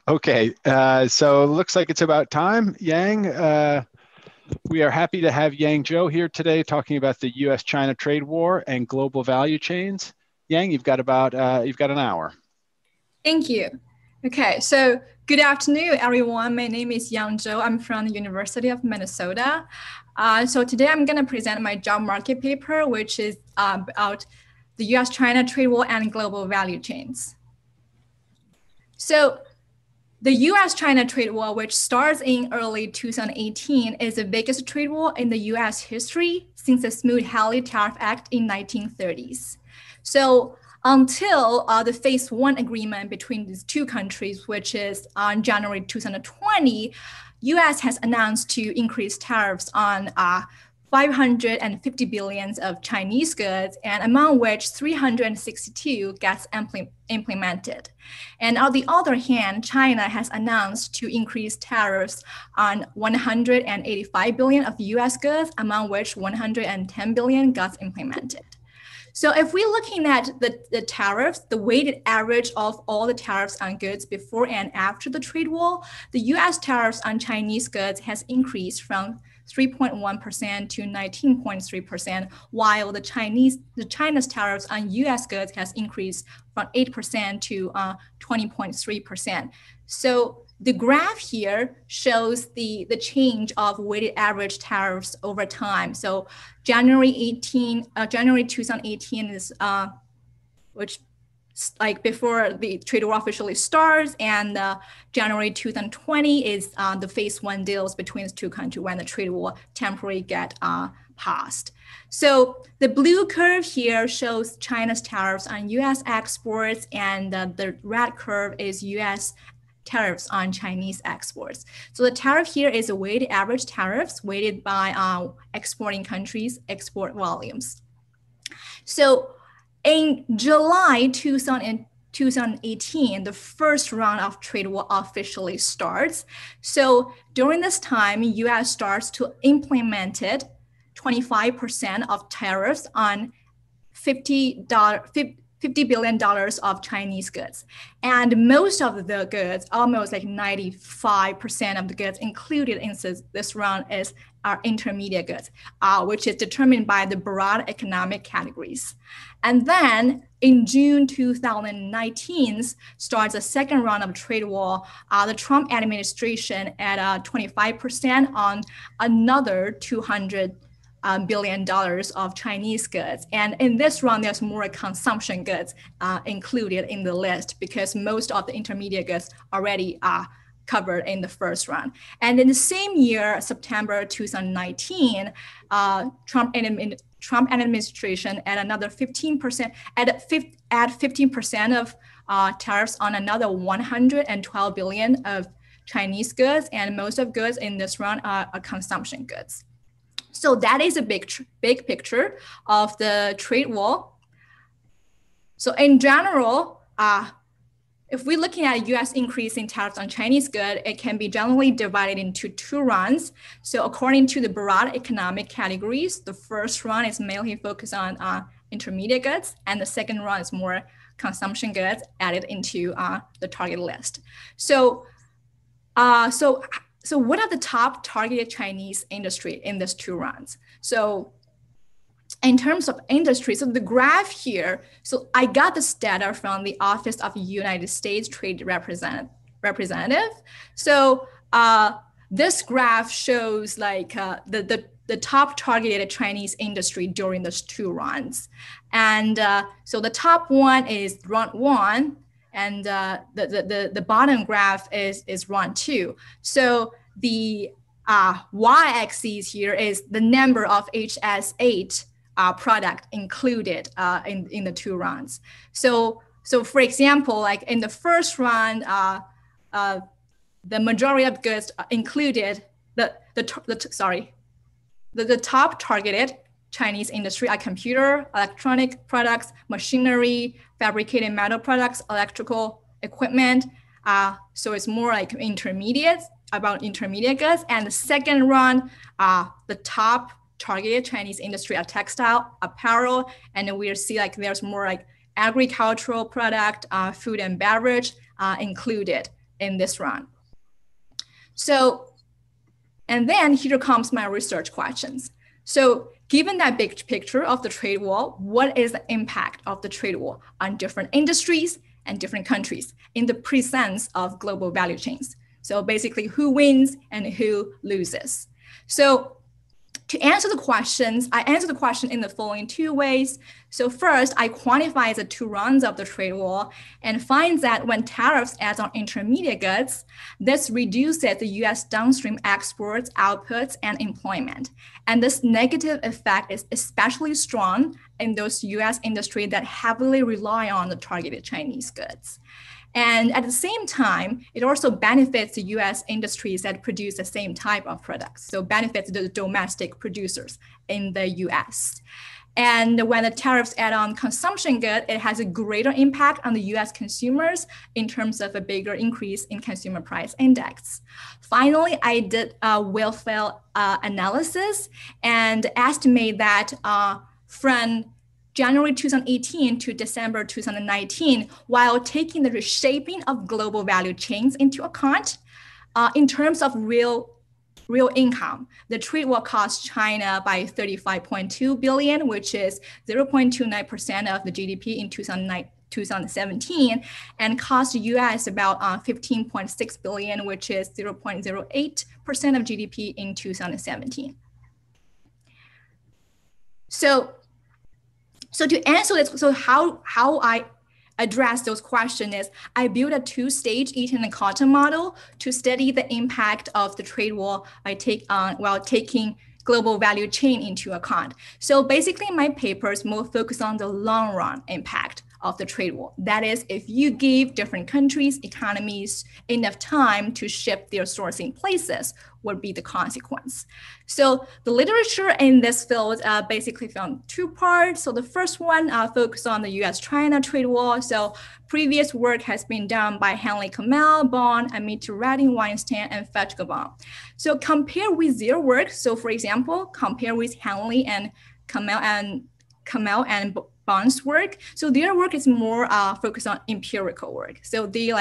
Okay, so looks like it's about time. Yang, we are happy to have Yang Zhou here today talking about the U.S.-China trade war and global value chains. Yang, you've got an hour. Thank you. Okay, so good afternoon, everyone. My name is Yang Zhou. I'm from the University of Minnesota. So today I'm going to present my job market paper, which is about the U.S.-China trade war and global value chains. So the U.S.-China trade war, which starts in early 2018, is the biggest trade war in the U.S. history since the Smoot-Hawley Tariff Act in 1930s. So until the Phase 1 agreement between these two countries, which is on January 2020, U.S. has announced to increase tariffs on 550 billion of Chinese goods, and among which 362 gets implemented. And on the other hand, China has announced to increase tariffs on 185 billion of US goods, among which 110 billion gets implemented. So if we're looking at the tariffs, the weighted average of all the tariffs on goods before and after the trade war, the US tariffs on Chinese goods has increased from 3.1% to 19.3%, while the China's tariffs on US goods has increased from 8% to 20.3%. So the graph here shows the change of weighted average tariffs over time. So January 2018 is which like before the trade war officially starts, and January 2020 is the Phase 1 deals between the two countries when the trade war temporarily get passed. So the blue curve here shows China's tariffs on US exports, and the red curve is US tariffs on Chinese exports. So the tariff here is a weighted average tariffs weighted by exporting countries' export volumes. So in July 2018, the first round of trade war officially starts. So during this time, US starts to implement 25% of tariffs on $50 billion of Chinese goods. And most of the goods, almost like 95% of the goods included in this round are intermediate goods, which is determined by the broad economic categories. And then in June 2019 starts a second round of trade war. The Trump administration at 25% on another $200 billion of Chinese goods. And in this round, there's more consumption goods included in the list because most of the intermediate goods already are covered in the first round. And in the same year, September 2019, Trump administration at another 15%, add 15% of tariffs on another 112 billion of Chinese goods, and most of goods in this round are consumption goods. So that is a big picture of the trade war. So in general, if we're looking at a US increase in tariffs on Chinese goods, it can be generally divided into two rounds. So according to the broad economic categories, the first round is mainly focused on intermediate goods, and the second round is more consumption goods added into the target list. So what are the top targeted Chinese industry in these two rounds? So in terms of industry, so the graph here, so I got this data from the Office of United States Trade Representative. So this graph shows like the top targeted Chinese industry during those two rounds. And so the top one is round one, and the bottom graph is round two. So the y-axis here is the number of HS8 product included in the two rounds. So for example, like in the first round, the majority of goods included the top targeted Chinese industry are computer, electronic products, machinery, fabricated metal products, electrical equipment. So it's more like about intermediate goods. And the second round, the top targeted Chinese industry are textile, apparel, and then we'll see like there's more like agricultural product, food and beverage included in this round. So, and then here comes my research questions. So given that big picture of the trade war, what is the impact of the trade war on different industries and different countries in the presence of global value chains? So basically who wins and who loses. So to answer the questions, I answer the question in the following two ways. So first, I quantify the two rounds of the trade war and find that when tariffs add on intermediate goods, this reduces the US downstream exports, outputs, and employment. And this negative effect is especially strong in those US industries that heavily rely on the targeted Chinese goods. And at the same time, it also benefits the US industries that produce the same type of products. So benefits the domestic producers in the US. And when the tariffs add on consumption goods, it has a greater impact on the US consumers in terms of a bigger increase in consumer price index. Finally, I did a welfare analysis and estimate that from January 2018 to December 2019, while taking the reshaping of global value chains into account, in terms of real income, the trade war cost China by 35.2 billion, which is 0.29% of the GDP in 2017, and cost US about 15.6 billion, which is 0.08% of GDP in 2017. So to answer this, so how I address those questions is I built a two-stage Eaton and Cotton model to study the impact of the trade war while taking global value chain into account. So basically my papers more focus on the long run impact of the trade war. That is, if you give different countries, economies enough time to shift their sourcing places, would be the consequence. So the literature in this field basically found two parts. So the first one focused on the US-China trade war. So previous work has been done by Henley Kamel, Bond, Amity Redding, Weinstein, and Fetchgabon. So compare with their work. So for example, compare with Henley and Kamel and Bond's work. So their work is more focused on empirical work. So they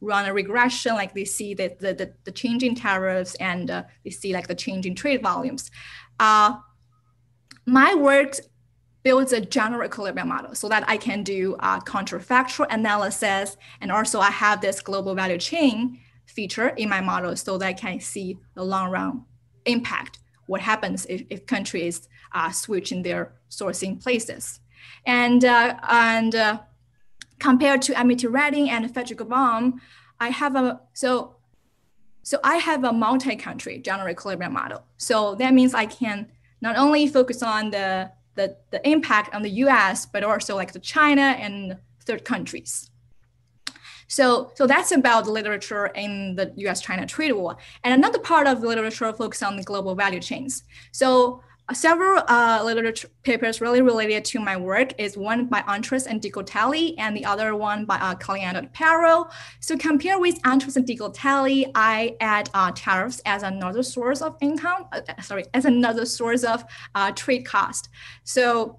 run a regression, like they see that the changing tariffs and they see like the changing trade volumes. My work builds a general equilibrium model so that I can do counterfactual analysis. And also I have this global value chain feature in my model so that I can see the long run impact, what happens if countries switch in their sourcing places. And compared to Amity Redding and Fetchgabon, I have a multi-country general equilibrium model. So that means I can not only focus on the impact on the US, but also like the China and third countries. So that's about the literature in the US-China trade war. And another part of the literature focuses on the global value chains. So several literature papers really related to my work is one by Antros and Dicotelli and the other one by Caliendo and Perro. So compared with Antros and Dicotelli, I add tariffs as another source of income, as another source of trade cost. So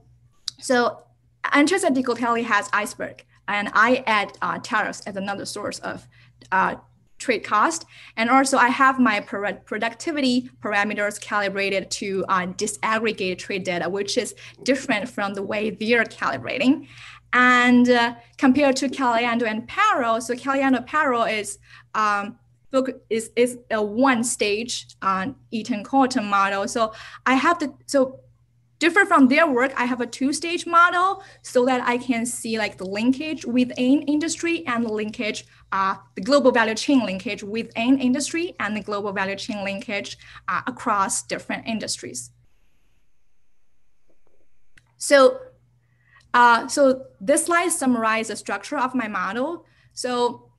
Antros and Dicotelli has iceberg, and I add tariffs as another source of trade cost. And also I have my productivity parameters calibrated to disaggregate trade data, which is different from the way they're calibrating. And compared to Caliendo and Perro, so Caliendo and Perro is a one-stage Eaton Cotton model. So I have different from their work, I have a two-stage model so that I can see like the linkage within industry and the linkage, the global value chain linkage within industry and the global value chain linkage across different industries. So this slide summarizes the structure of my model. So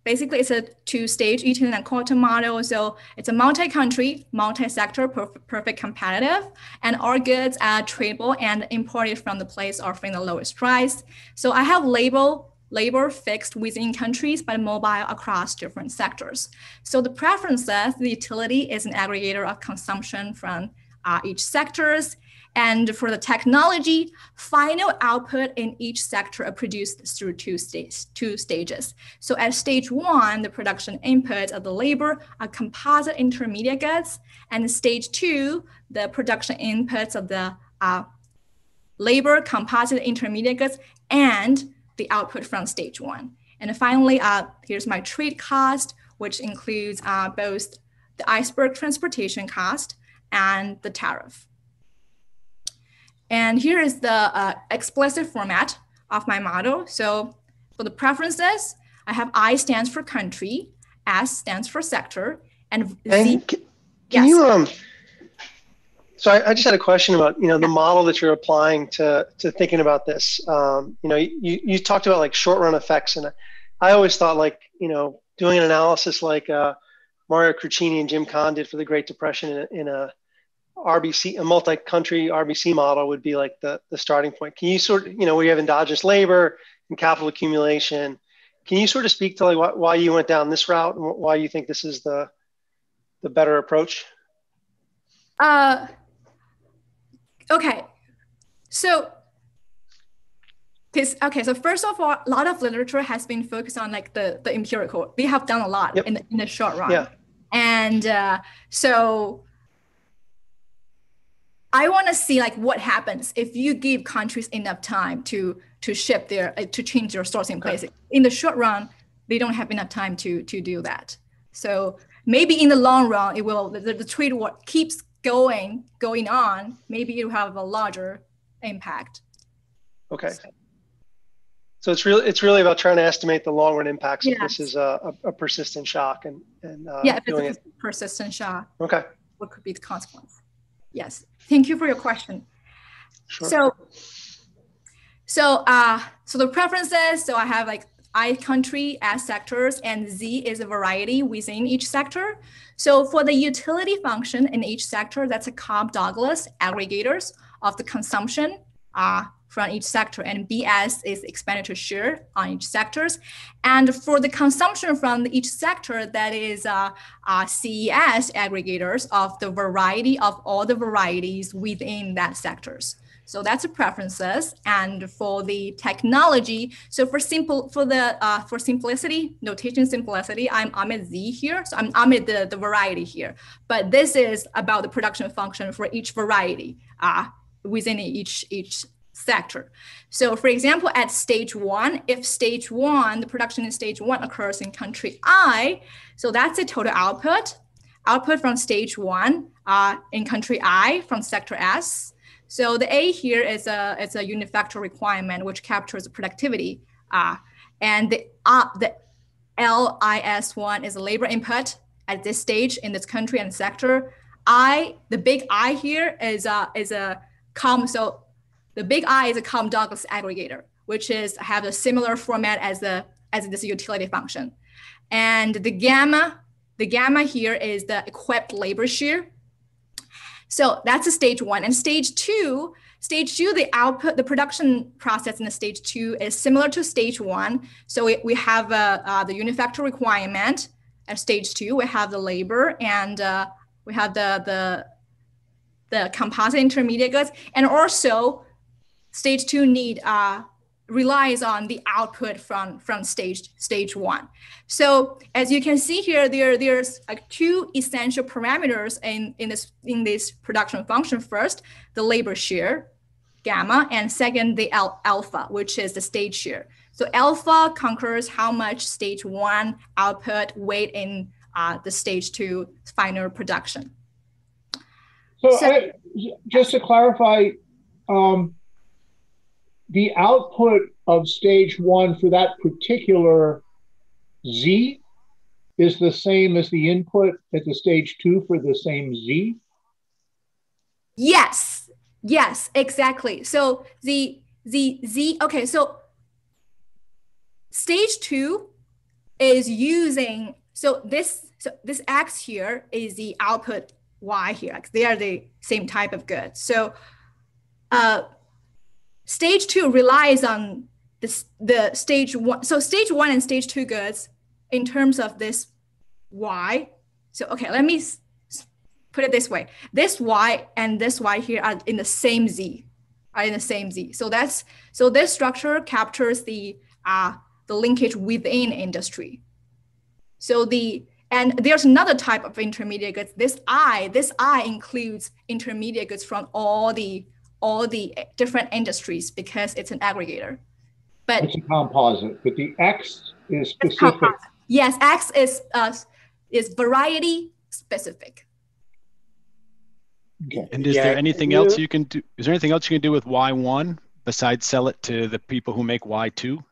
basically, it's a two-stage Eaton and Cotton model. So it's a multi-country, multi-sector, perfect competitive, and all goods are tradable and imported from the place offering the lowest price. So I have labor fixed within countries, but mobile across different sectors. So the preferences, the utility is an aggregator of consumption from each sectors. And for the technology, final output in each sector are produced through two stages. So at stage 1, the production inputs of the labor are composite intermediate goods. And stage 2, the production inputs of the labor, composite intermediate goods, and the output from stage 1. And finally, here's my trade cost, which includes both the iceberg transportation cost and the tariff. And here is the explicit format of my model. So for the preferences, I have I stands for country, S stands for sector, and Z. Can you so I just had a question about the model that you're applying to thinking about this. You talked about like short run effects, and I always thought like doing an analysis like Mario Crucini and Jim Kahn did for the Great Depression in a RBC, a multi-country RBC model would be like the starting point. Can you sort of, where you have endogenous labor and capital accumulation, can you sort of speak to like why you went down this route and why you think this is the better approach? Okay. So first of all, a lot of literature has been focused on like the empirical. We have done a lot in the short run. Yeah. And so I want to see like what happens if you give countries enough time to ship to change their sourcing places. In the short run, they don't have enough time to do that. So maybe in the long run, it will the trade war keeps going on. Maybe it will have a larger impact. Okay. So it's really about trying to estimate the long run impacts if this is a persistent shock and if it's a persistent shock. Okay. What could be the consequence? Yes. Thank you for your question. Sure. So the preferences. So I have like I country as sectors, and Z is a variety within each sector. So for the utility function in each sector, that's a Cobb-Douglas aggregators of the consumption from each sector, and BS is expenditure share on each sectors. And for the consumption from each sector, that is CES aggregators of the variety of all the varieties within that sectors. So that's the preferences. And for the technology, so for simplicity, notation simplicity, I'm at Z here. So I'm at the variety here. But this is about the production function for each variety within each sector. So for example, at stage 1, if stage 1, the production in stage 1 occurs in country I, so that's the total output from stage 1 in country I from sector S. So the A here is a unifactor requirement which captures the productivity, and the LIS1 is a labor input at this stage in this country and sector. The big I here is a so the big I is a Cobb-Douglas aggregator, which have a similar format as this utility function, and the gamma here is the equipped labor share. So that's a stage 1. And stage 2, the production process in the stage 2 is similar to stage 1. So we have the unifactor requirement at stage 2. We have the labor, and we have the composite intermediate goods, and also stage 2 relies on the output from stage 1. So as you can see here, there's like 2 essential parameters in this production function. First, the labor share, gamma, and second, the alpha, which is the stage share. So alpha conquers how much stage 1 output weight in the stage 2 final production. So just to clarify, the output of stage 1 for that particular Z is the same as the input at the stage 2 for the same Z? Yes, exactly. So the Z, okay, so stage 2 is using, so this X here is the output Y here. Like they are the same type of goods. So stage 2 relies on the stage 1. So stage 1 and stage 2 goods in terms of this Y. So, okay, let me put it this way, this Y and this Y here are in the same Z, So this structure captures the linkage within industry. And there's another type of intermediate goods. This I includes intermediate goods from all the different industries because it's an aggregator. But it's a composite, but the X is specific. Yes, X is variety specific. Okay. And is there anything else you can do? Is there anything else you can do with Y1 besides sell it to the people who make Y2?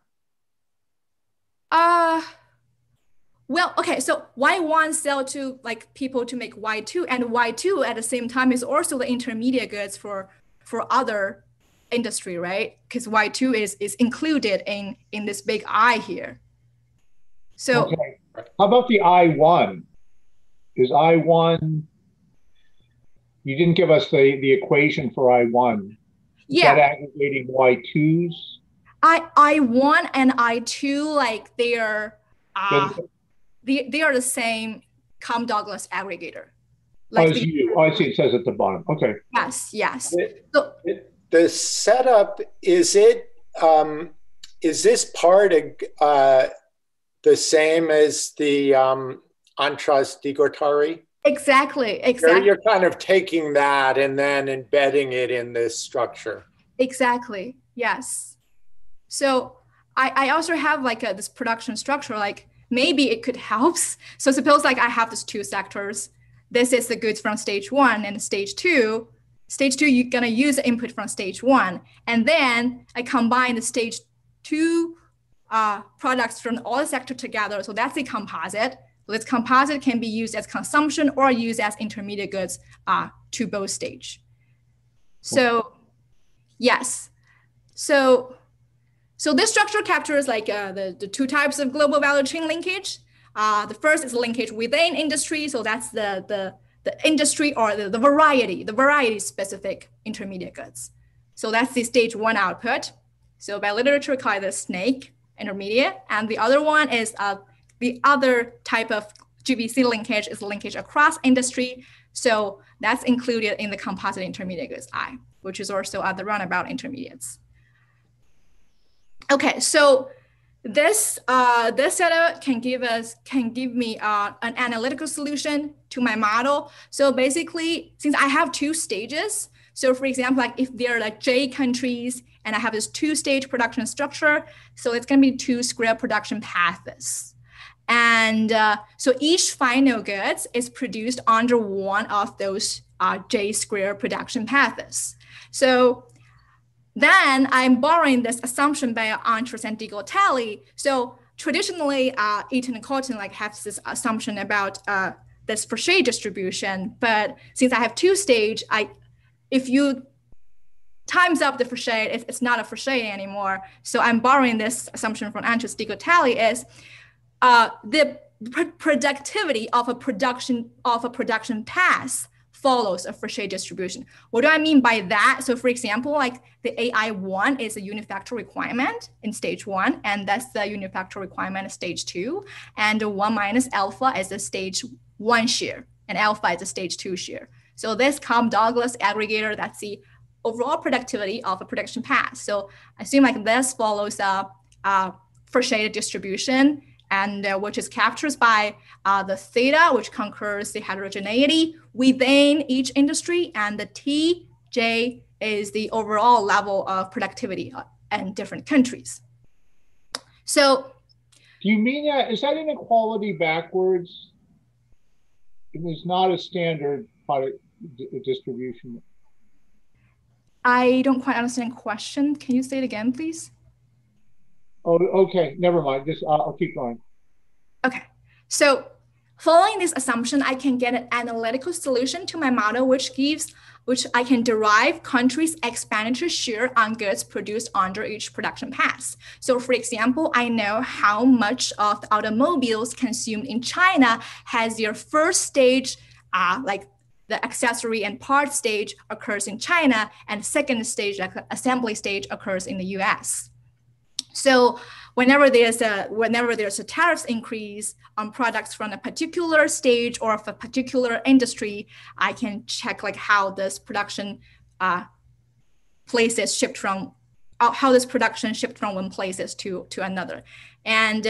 Well, okay, so Y1 sell to like people to make Y2, and Y2 at the same time is also the intermediate goods for other industry, right? Because Y2 is included in this big I here. So okay. How about the I1? Is I1, you didn't give us the equation for I1. Is that aggregating Y2s? I1 and I2, like they are the same Douglas aggregator. Like I see, it says at the bottom. Okay. Yes. The setup, is this part the same as the Antra's-Digotari? Exactly. You're kind of taking that and then embedding it in this structure. Exactly. Yes. So I also have like this production structure, like maybe it could help. So suppose like I have these two sectors. This is the goods from stage 1 and stage 2. Stage 2, you're going to use the input from stage 1. And then I combine the stage 2 products from all the sector together. So that's a composite. This composite can be used as consumption or used as intermediate goods to both stage. So yes. So this structure captures like the two types of global value chain linkage. The first is linkage within industry. So that's the industry or the variety specific intermediate goods. So that's the stage 1 output. So by literature, we call it the snake intermediate. And the other one is the other type of GVC linkage is linkage across industry. So that's included in the composite intermediate goods I, which is also the runabout intermediates. Okay, so this setup can give me an analytical solution to my model. So basically, since I have 2 stages, so for example, like if there are like J countries and I have this 2-stage production structure, so it's going to be 2 square production paths. And so each final goods is produced under one of those J square production paths. So then I'm borrowing this assumption by Antras and Digotali. So traditionally, Eaton and Cotton like have this assumption about this Fauché distribution. But since I have 2-stage, if you times up the Fauché, it's not a Fauché anymore. So I'm borrowing this assumption from Antras Digotali is the productivity of a production path follows a Fauché distribution. What do I mean by that? So for example, like the AI1 is a unifactor requirement in stage 1, and that's the unifactor requirement in stage 2. And 1 minus alpha is a stage 1 share, and alpha is a stage 2 share. So this Douglas aggregator, that's the overall productivity of a production path. So I assume like this follows a Fauché distribution, and which is captured by the theta, which concurs the heterogeneity within each industry, and the Tj is the overall level of productivity in different countries. So, do you mean that, is that inequality backwards? It is not a standard product distribution. I don't quite understand the question. Can you say it again, please? Oh, okay, never mind. I'll keep going. Okay, so following this assumption, I can get an analytical solution to my model, which I can derive countries' expenditure share on goods produced under each production path. So for example, I know how much of the automobiles consumed in China has their first stage, like the accessory and part stage occurs in China, and second stage, like the assembly stage, occurs in the US. So whenever there's a tariffs increase on products from a particular stage or of a particular industry, I can check like how this production places shipped from, how this production shipped from one places to another. And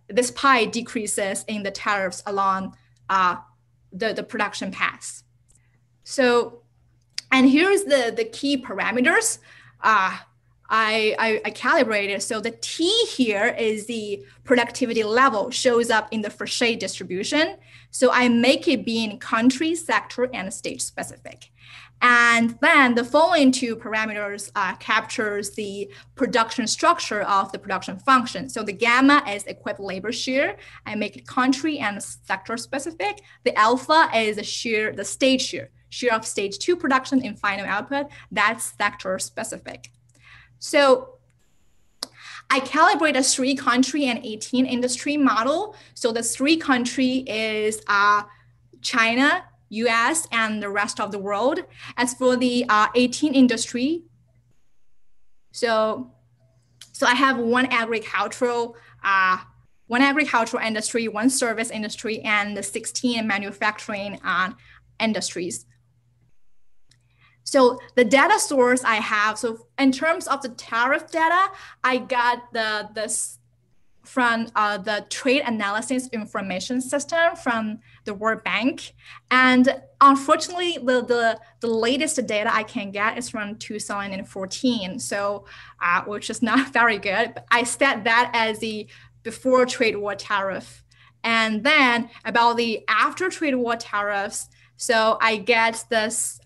this pie decreases in the tariffs along the production paths. So, and here's the key parameters I calibrated. So the T here is the productivity level, shows up in the Frechet distribution. So I make it being country, sector, and stage specific. And then the following two parameters captures the production structure of the production function. So the gamma is equipped labor share. I make it country and sector specific. The alpha is the stage share of stage 2 production in final output. That's sector specific. So I calibrate a 3 country and 18 industry model. So the 3 country is China, US, and the rest of the world. As for the 18 industry, so I have one agricultural industry, one service industry, and the 16 manufacturing industries. So the data source I have, so in terms of the tariff data, I got this from the Trade Analysis Information System from the World Bank. And unfortunately, the latest data I can get is from 2014, so which is not very good. But I set that as the before trade war tariff. And then about the after trade war tariffs, so I get this,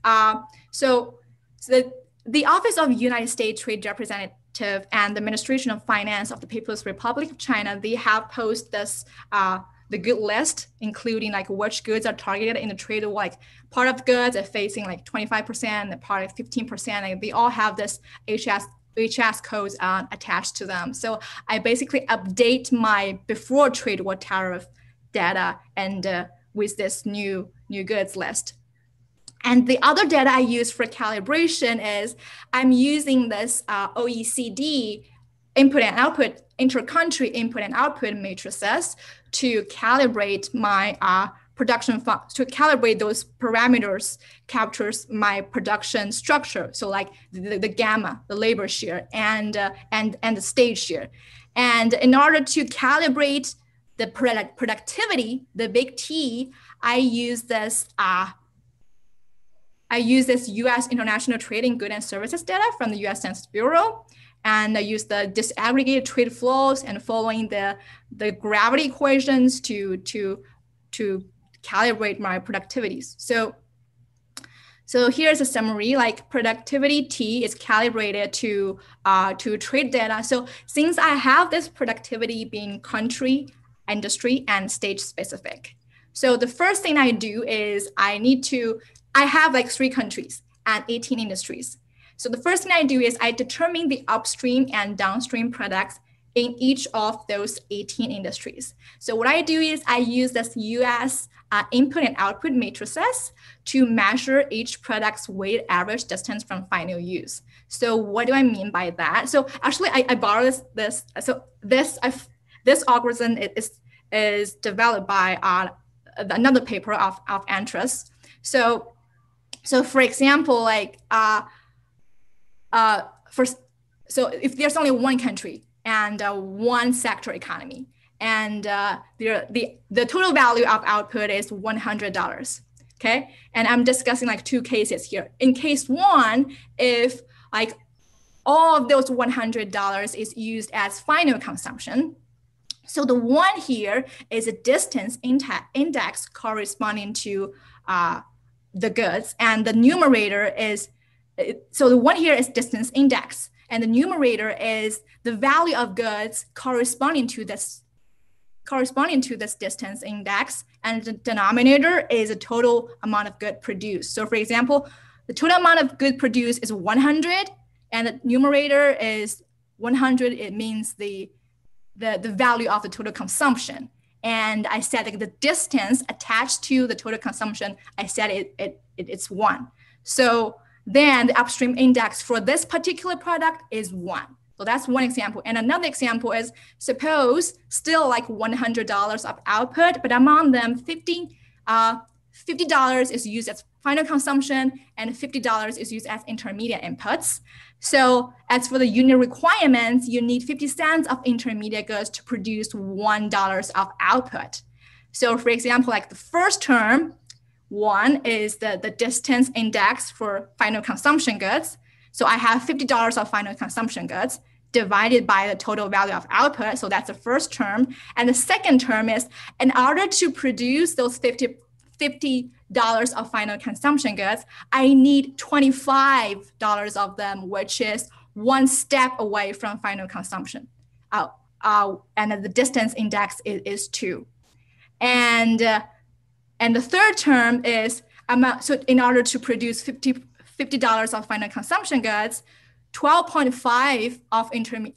so the Office of United States Trade Representative and the Administration of Finance of the People's Republic of China, they have posted this, the good list, including like which goods are targeted in the trade war, like part of goods are facing like 25%, the part of 15%, and they all have this HS codes attached to them. So I basically update my before trade war tariff data and with this new goods list. And the other data I use for calibration is I'm using this OECD input and output, inter-country input and output matrices to calibrate my to calibrate those parameters, captures my production structure. So like the gamma, the labor share, and the stage share. And in order to calibrate the productivity, the big T, I use this U.S. International Trading Goods and Services data from the U.S. Census Bureau, and I use the disaggregated trade flows and following the gravity equations to calibrate my productivities. So here's a summary. Like productivity T is calibrated to trade data. So since I have this productivity being country, industry, and stage specific. So the first thing I do is I have like 3 countries and 18 industries. So the first thing I do is I determine the upstream and downstream products in each of those 18 industries. So what I do is I use this US input and output matrices to measure each product's weighted average distance from final use. So what do I mean by that? So actually I borrow this. So this algorithm is developed by another paper of interest. So for example, like so if there's only one country and one sector economy, and the total value of output is $100, okay? And I'm discussing like 2 cases here. In case 1, if like all of those $100 is used as final consumption, so the 1 here is a distance index corresponding to the goods, and the numerator is, so the 1 here is distance index, and the numerator is the value of goods corresponding to this distance index, and the denominator is the total amount of good produced. So for example, the total amount of good produced is 100, and the numerator is 100. It means the value of the total consumption. And I said like the distance attached to the total consumption, I said it's 1. So then the upstream index for this particular product is 1. So that's one example. And another example is, suppose still like $100 of output, but among them $50 is used as final consumption and $50 is used as intermediate inputs. So as for the unit requirements, you need 50 cents of intermediate goods to produce $1 of output. So for example, like the first term, one is the distance index for final consumption goods. So I have $50 of final consumption goods divided by the total value of output. So that's the first term. And the second term is, in order to produce those $50 of final consumption goods, I need $25 of them, which is one step away from final consumption. And the distance index is 2. And the third term is amount. So in order to produce $50 of final consumption goods, 12.5 of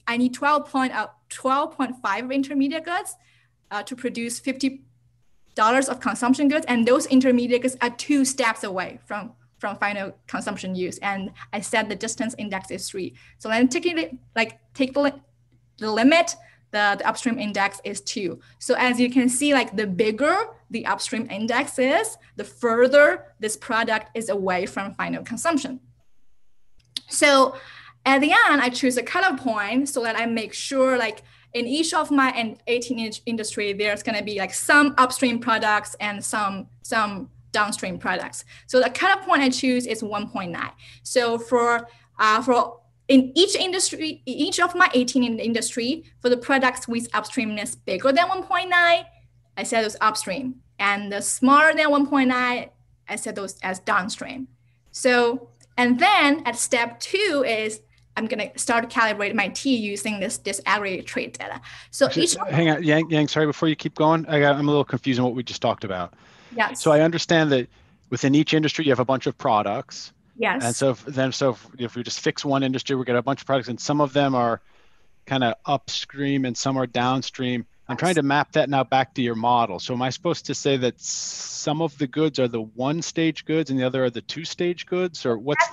I need 12.5 of intermediate goods to produce $50 of consumption goods, and those intermediate goods are 2 steps away from final consumption use. And I said the distance index is 3. So then take the limit, the upstream index is 2. So as you can see, like the bigger the upstream index is, the further this product is away from final consumption. So at the end, I choose a cutoff point so that I make sure like in each of my 18-inch industry, there's going to be like some upstream products and some downstream products. So the cutoff point I choose is 1.9. So for in each industry, each of my 18 in the industry, for the products with upstreamness bigger than 1.9, I set those upstream. And the smaller than 1.9, I set those as downstream. So, and then at step 2 is I'm going to start to calibrate my T using this disaggregated trade data. So hang on, Yang, sorry, before you keep going, I'm a little confused on what we just talked about. Yes. So I understand that within each industry, you have a bunch of products. Yes. And so if we just fix one industry, we get a bunch of products, and some of them are kind of upstream and some are downstream. I'm trying to map that now back to your model. So am I supposed to say that some of the goods are the 1-stage goods and the other are the 2-stage goods, or what's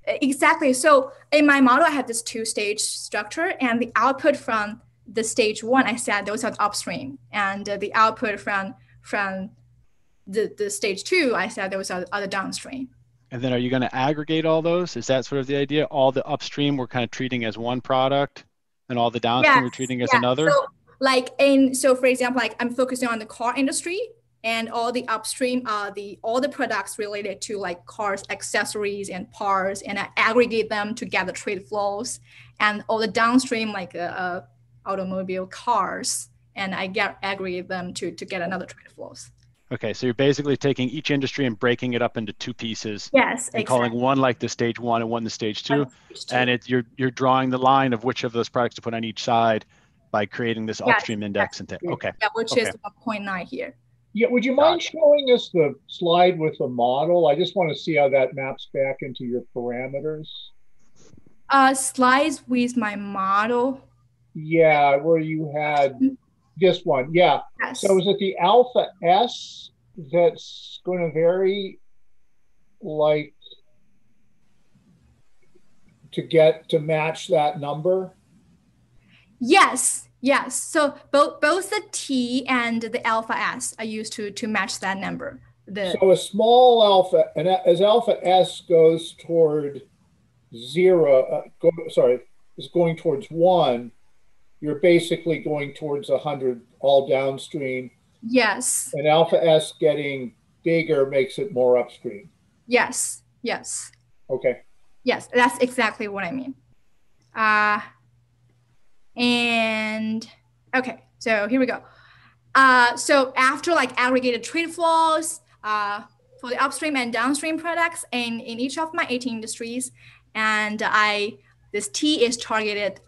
Exactly. So in my model, I have this 2-stage structure, and the output from the stage 1, I said those are upstream, and the output from the stage 2, I said those are the downstream. And then are you going to aggregate all those? Is that sort of the idea? All the upstream we're kind of treating as one product, and all the downstream we're treating as another? So for example, like I'm focusing on the car industry, and all the upstream are all the products related to like cars, accessories and parts, and I aggregate them to get the trade flows, and all the downstream like automobile cars, and I aggregate them to get another trade flows. Okay, so you're basically taking each industry and breaking it up into 2 pieces. Yes, and calling one like the stage 1 and one the stage 2. And you're drawing the line of which of those products to put on each side by creating this upstream index. And okay. Yeah, which is 1.9 here. Yeah, would you mind showing us the slide with the model? I just want to see how that maps back into your parameters. Slides with my model. Yeah, where you had this one. Yeah. Yes. So is it the alpha S that's going to vary, like to match that number? Yes. Yes. So both the T and the alpha S are used to match that number. So a small alpha, and as alpha S goes toward 0, is going towards 1, you're basically going towards 100 all downstream. Yes. And alpha S getting bigger makes it more upstream. Yes. Yes. Okay. Yes, that's exactly what I mean. And okay, so here we go. So after like aggregated trade flows for the upstream and downstream products in each of my 18 industries, and this T is targeted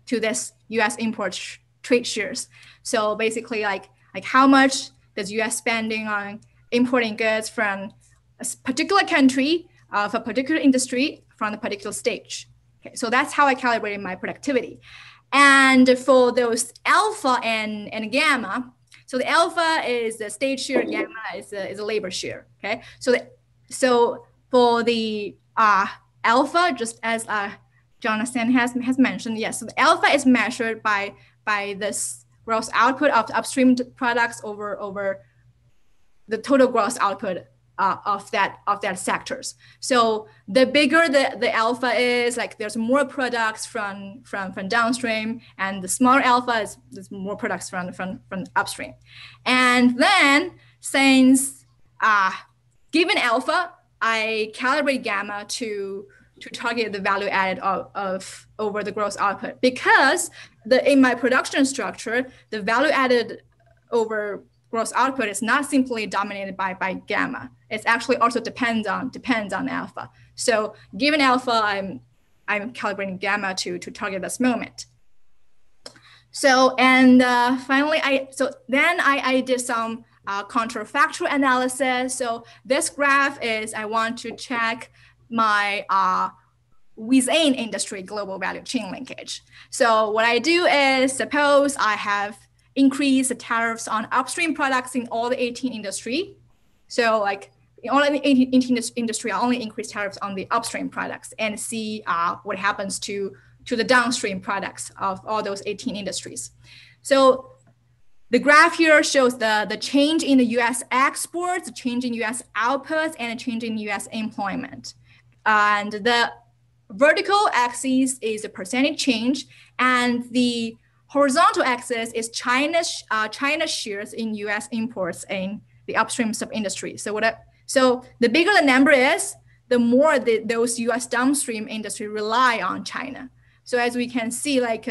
to this U.S. import trade shares. So basically, like how much does U.S. spending on importing goods from a particular country of a particular industry from a particular stage? Okay, so that's how I calibrated my productivity. And for those alpha and gamma, so the alpha is the stage share, gamma is a labor share. Okay, so for the alpha, just as a Jonathan has mentioned, yes, so the alpha is measured by this gross output of the upstream products over the total gross output of that sectors. So the bigger the alpha is, like there's more products from downstream, and the smaller alpha is there's more products from upstream. And then since given alpha, I calibrate gamma to target the value added of over the gross output, because in my production structure, the value added over gross output is not simply dominated by gamma. It actually also depends on alpha. So given alpha, I'm calibrating gamma to target this moment. So and finally, I did some counterfactual analysis. So this graph is I want to check my within industry global value chain linkage. So what I do is, suppose I have increased the tariffs on upstream products in all the 18 industry. So like in all the 18 industry, I only increase tariffs on the upstream products and see what happens to the downstream products of all those 18 industries. So the graph here shows the change in the US exports, the change in US outputs, and a change in US employment. And the vertical axis is the percentage change, and the horizontal axis is China's shares in US imports in the upstream sub-industry. So the bigger the number is, the more those US downstream industry rely on China. So as we can see, like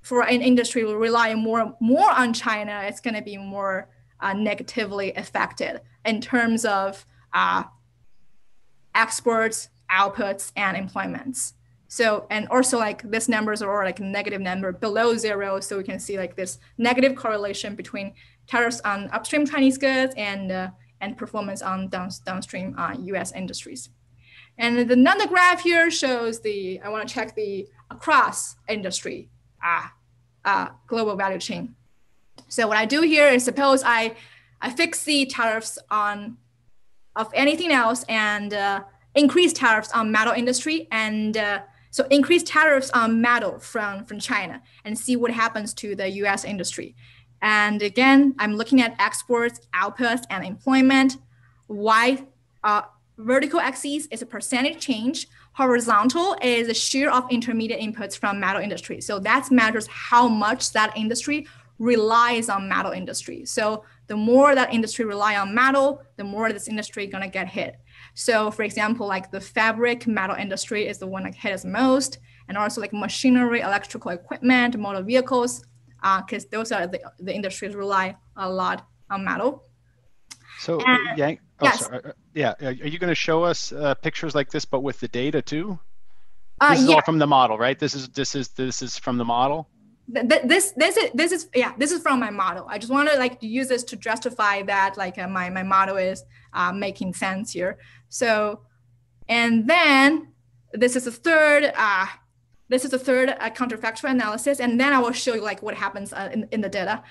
for an industry will rely more on China, it's going to be more negatively affected in terms of exports, outputs, and employments. So, and also like these numbers are like a negative number below zero. So we can see like this negative correlation between tariffs on upstream Chinese goods and performance on downstream US industries. And another graph here shows I want to check the across industry global value chain. So what I do here is, suppose I fix the tariffs of anything else and increase tariffs on metal industry, and so increase tariffs on metal from China, and see what happens to the US industry. And again, I'm looking at exports, outputs, and employment. Vertical axis is a percentage change. Horizontal is the share of intermediate inputs from metal industry. So that matters how much that industry relies on metal industry. So the more that industry rely on metal, the more this industry gonna get hit. So for example, like the fabric metal industry is the one that hit us most, and also like machinery, electrical equipment, motor vehicles, because those are the industries rely a lot on metal. So Yang, yes. Sorry. Yeah, are you going to show us pictures like this, but with the data too? This is yeah. all from the model, right? This is from the model. This is from my model. I just want to like use this to justify that like my model is making sense here. So, and then this is the third counterfactual analysis, and then I will show you like what happens in the data.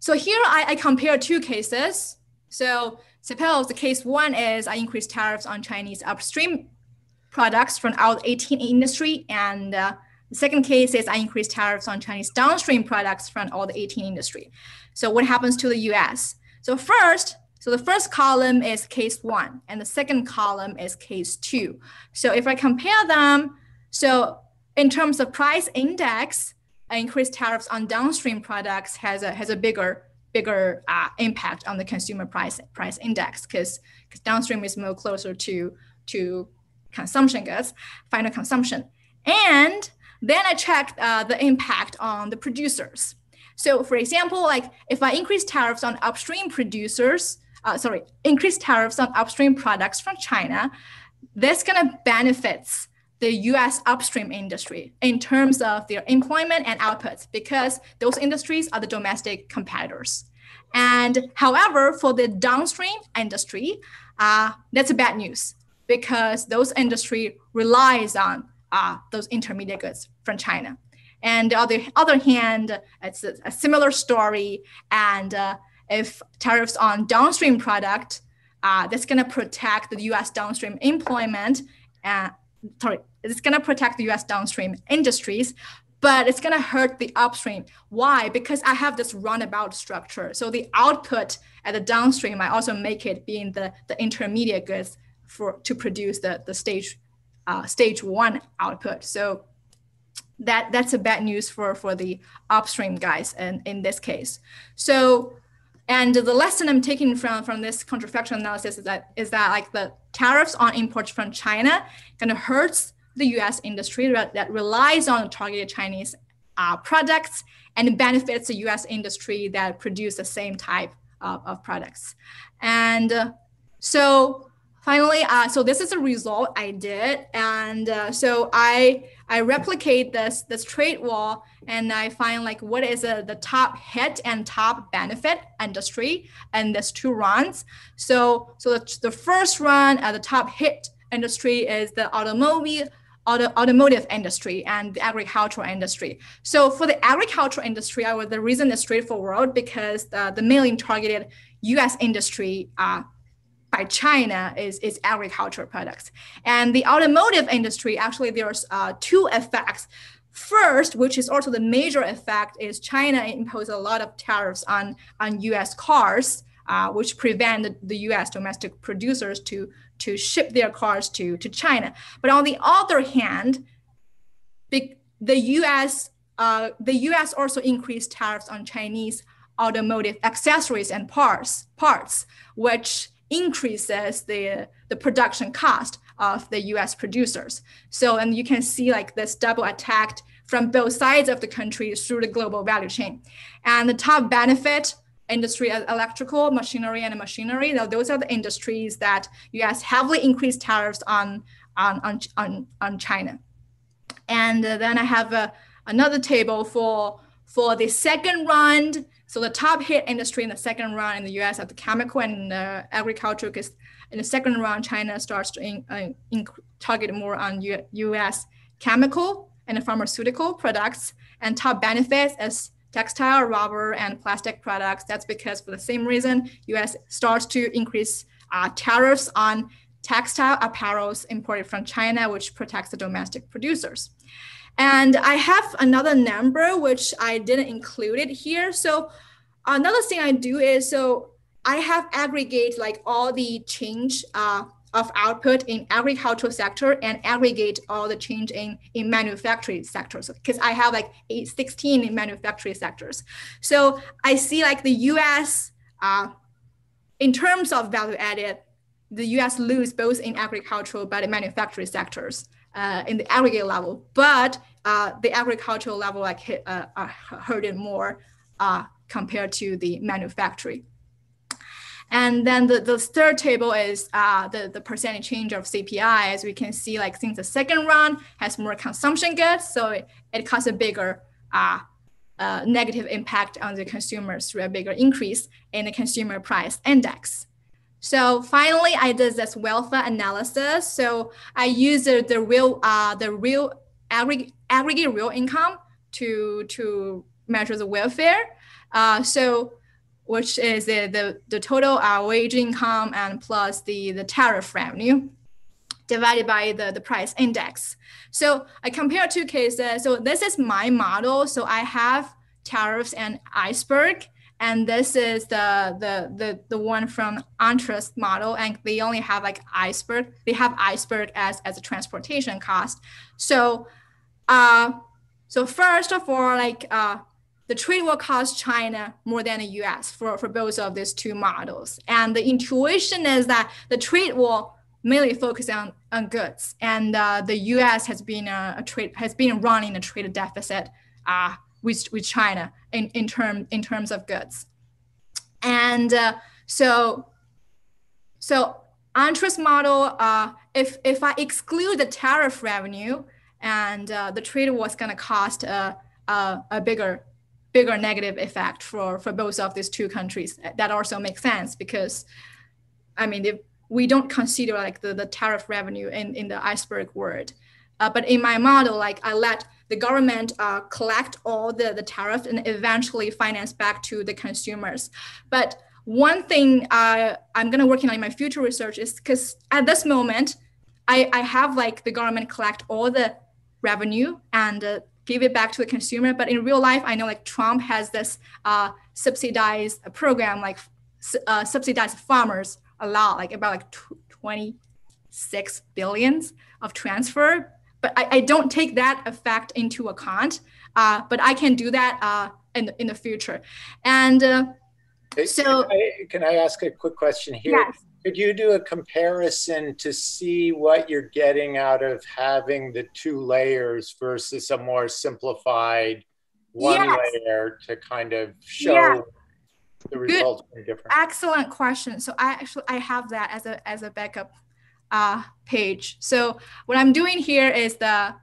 So here I compare two cases. So suppose the case one is I increase tariffs on Chinese upstream products from all 18 industry, and the second case is I increase tariffs on Chinese downstream products from all the 18 industry. So what happens to the US? So the first column is case one, and the second column is case two. So if I compare them, so in terms of price index, increased tariffs on downstream products has a bigger impact on the consumer price index, because downstream is more closer to consumption goods, final consumption. And then I checked the impact on the producers. So for example, like if I increase tariffs on upstream increase tariffs on upstream products from China, this gonna benefits the US upstream industry in terms of their employment and outputs, because those industries are the domestic competitors. And however, for the downstream industry, that's a bad news, because those industry relies on those intermediate goods from China. And on the other hand, it's a similar story. And if tariffs on downstream product, that's gonna protect the US downstream employment it's going to protect the US downstream industries, but it's going to hurt the upstream. Why? Because I have this runabout structure. So the output at the downstream, I also make it being the intermediate goods to produce the stage one output. So that's a bad news for the upstream guys in this case. So, and the lesson I'm taking from this counterfactual analysis is that like the tariffs on imports from China kind of hurts the US industry that relies on targeted Chinese products, and benefits the US industry that produce the same type of products. And so finally, so this is a result I did. And so I replicate this trade war, and I find like what is the top hit and top benefit industry in these two runs. So the first run at the top hit industry is the automotive industry and the agricultural industry. So for the agricultural industry, the reason is straightforward, because the mainly targeted US industry by China is agricultural products. And the automotive industry, actually there's two effects. First, which is also the major effect, is China imposed a lot of tariffs on US cars, which prevent the US domestic producers to ship their cars to China. But on the other hand, the US also increased tariffs on Chinese automotive accessories and parts, which increases the production cost of the US producers. So, and you can see like this double attack from both sides of the country through the global value chain. And the top benefit industry, electrical, machinery, and machinery. Now, those are the industries that US heavily increased tariffs on China. And then I have another table for the second round. So the top hit industry in the second round in the US are the chemical and agriculture, because in the second round, China starts to target more on US chemical and pharmaceutical products, and top benefits as textile, rubber, and plastic products. That's because for the same reason, US starts to increase tariffs on textile apparels imported from China, which protects the domestic producers. And I have another number, which I didn't include it here. So another thing I do is, so I have aggregate like all the change of output in agricultural sector and aggregate all the change in manufacturing sectors, because I have like 16 in manufacturing sectors. So I see like the US, in terms of value added, the US lose both in agricultural but in manufacturing sectors in the aggregate level, but the agricultural level like hurted more compared to the manufacturing. And then the third table is the percentage change of CPI. As we can see, like since the second round has more consumption goods, so it caused a bigger negative impact on the consumers through a bigger increase in the consumer price index. So finally, I did this welfare analysis. So I used the real aggregate real income to measure the welfare. Which is the total wage income and plus the tariff revenue divided by the price index. So I compare two cases. So this is my model. So I have tariffs and iceberg, and this is the one from Antra's model, and they only have like iceberg. They have iceberg as a transportation cost. So so first of all, like the trade war cost China more than the US for both of these two models. And the intuition is that the trade war mainly focused on goods, and the US has been running a trade deficit with China in terms of goods. And so Antra's model, if I exclude the tariff revenue, and the trade war is going to cost a bigger negative effect for both of these two countries. That also makes sense, because I mean, if we don't consider like the tariff revenue in the iceberg word, but in my model, like I let the government collect all the tariff and eventually finance back to the consumers. But one thing I'm going to work on in my future research is, because at this moment, I have like the government collect all the revenue and give it back to the consumer. But in real life, I know like Trump has this subsidized program, like subsidized farmers a lot, like about like 26 billions of transfer. But I don't take that effect into account. But I can do that in the future. And so can I ask a quick question here? Yes. Could you do a comparison to see what you're getting out of having the 2 layers versus a more simplified 1 layer to kind of show the results being different? Excellent question. So I have that as a backup page. So what I'm doing here is the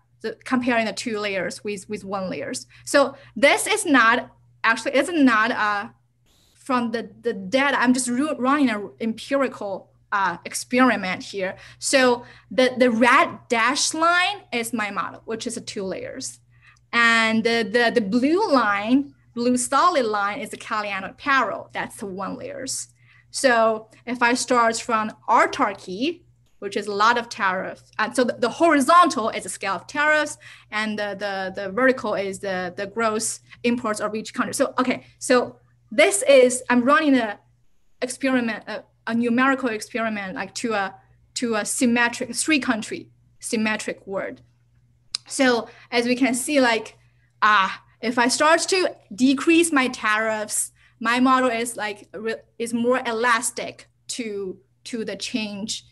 comparing the 2 layers with 1 layers. So this is not actually, it's not from the data. I'm just running an empirical experiment here. So the red dashed line is my model, which is a 2 layers. And the blue solid line is the Caliano parallel. That's the 1 layers. So if I start from autarky, which is a lot of tariffs, and so the horizontal is the scale of tariffs, and the vertical is the gross imports of each country. So okay, so this is, I'm running a experiment, a numerical experiment, like to a symmetric 3-country symmetric world. So as we can see, like if I start to decrease my tariffs, my model is is more elastic to the change.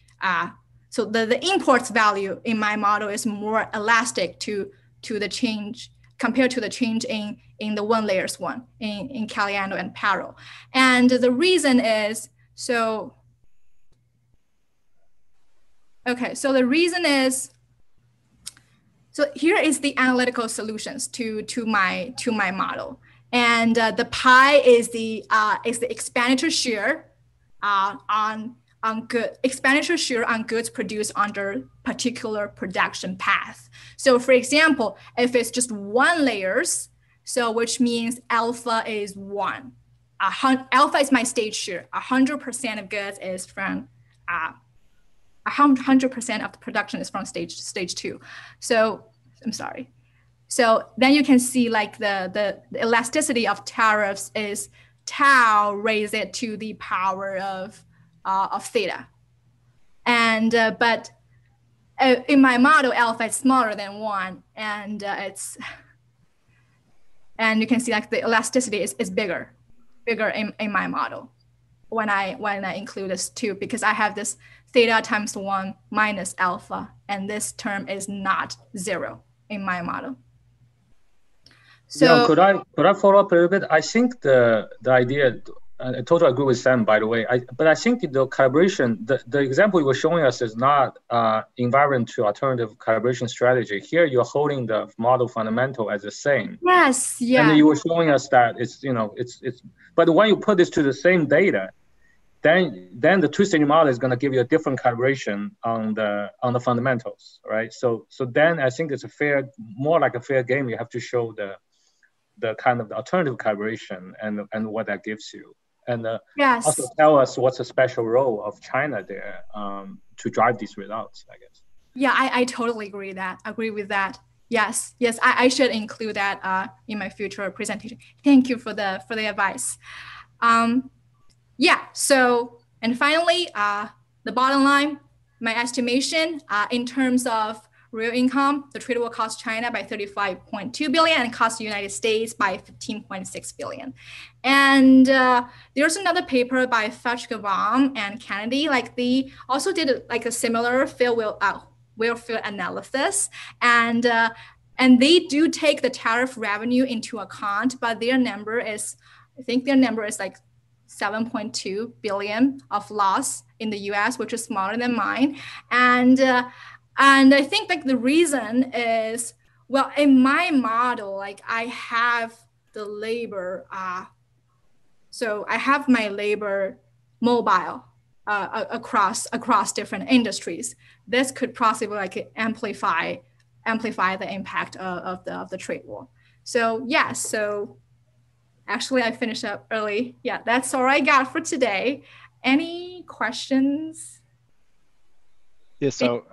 So the imports value in my model is more elastic to the change compared to the change in the 1 layers one in Caliano and Paro. And the reason is, so the reason is, so here is the analytical solutions to my model. And the pi is the expenditure share expenditure share on goods produced under particular production path. So for example, if it's just 1 layers, so which means alpha is 1. Alpha is my stage share. 100% of goods is from 100% of the production is from stage 2. So I'm sorry. So then you can see like the elasticity of tariffs is tau raise it to the power of theta. And but in my model, alpha is smaller than 1, and and you can see like the elasticity is bigger in my model when I include this 2, because I have this theta times 1 minus alpha, and this term is not 0 in my model. So yeah, could I follow up a little bit? I think the idea, I totally agree with Sam, by the way. But I think the calibration, the example you were showing us is not invariant to alternative calibration strategy. Here, you're holding the model fundamental as the same. Yes, yeah. And you were showing us that it's but when you put this to the same data, then the 2-stage model is going to give you a different calibration on the fundamentals, right? So then I think it's more like a fair game. You have to show the kind of the alternative calibration and what that gives you. And yes. Also tell us what's the special role of China there to drive these results, I guess. Yeah, I totally agree with that. Yes, I should include that in my future presentation. Thank you for the advice. Yeah, so, and finally, the bottom line, my estimation in terms of real income, the trade war cost China by 35.2 billion and cost the United States by 15.6 billion. And there's another paper by Fetchgavam and Kennedy, like they also did like a similar field analysis, and they do take the tariff revenue into account, but their number is, I think their number is like 7.2 billion of loss in the US, which is smaller than mine. And I think like the reason is, well, in my model, like I have the labor, so I have my labor mobile across different industries. This could possibly like amplify the impact of the trade war. So yeah, so actually I finished up early. Yeah, that's all I got for today. Any questions? Yeah, so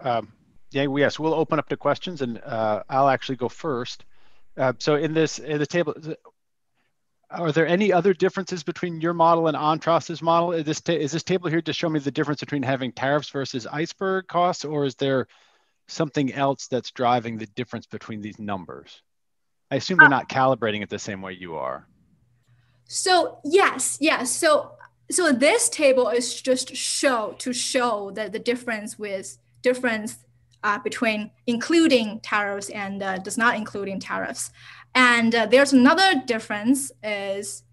yes, we'll open up to questions, and I'll actually go first. So in the table, are there any other differences between your model and Ontros's model? Is this table here to show me the difference between having tariffs versus iceberg costs, or is there something else that's driving the difference between these numbers? I assume they're not calibrating it the same way you are. So yes. So this table is just to show that the difference between including tariffs and does not including tariffs. And there's another difference is